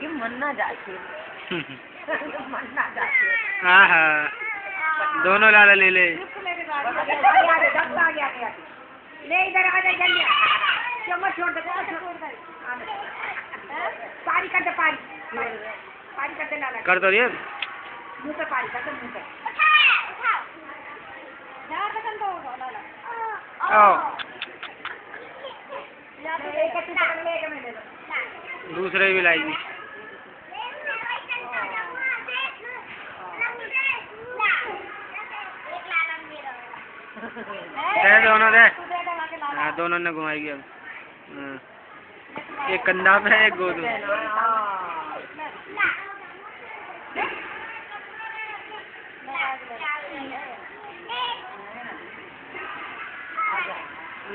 ये मन्ना जाके मन्ना जाके हाँ हाँ दोनों लाला ले ले। ले इधर आ जा जल्दी। चम्मच छोड़ दे पानी कर दे पानी कर दे लाला कर दो ये मुँह पे पानी कर दे मुँह पे दूसरे भी लाएगी। दे दोनों दे। हाँ दोनों ने घुमाएगी अब। एक कंधा पे एक गोद में।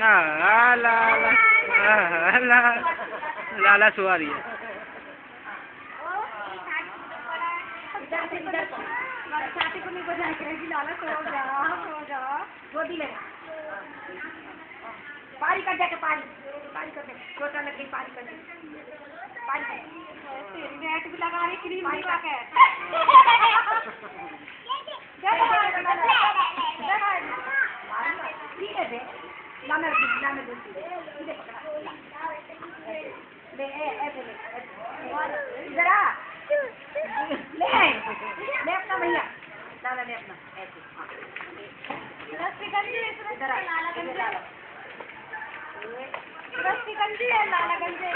ला ला ला लाला सुआ रही है। छाती को नहीं बजा के लाला सो जा गोदी ले पानी कर दे पानी कर दे छोटा लगी पानी कर दे तेरी नेट भी लगा रही क्रीम भी लगा के ठीक है दे लाना दे इधर पकड़ा ले इधर आ ले अपना भैया लाला ले अपना ऐसे रस्सी गंजी है लाला गंजी रस्सी गंजी है लाला गंजी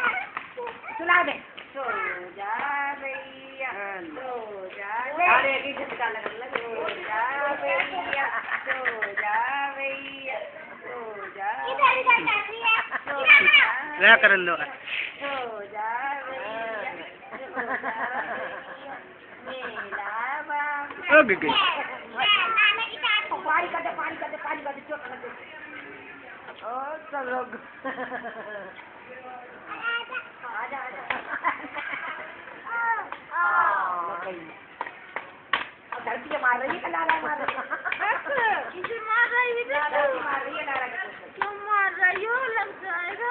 सुना दे सो जा भैया सो जा अरे एक ही झटका लग सो जा भैया सो जा भैया सो जा इधर कर रही है ले कर लो सो जा भैया मेरा बाप ओ गई पानी कर दे चोट लग गई ओ सब लोग आजा धरती के मार रही है लाला मार रही है इसे मार रही है लाला मार रही है लाला क्यों मार रही हो लग जाएगा।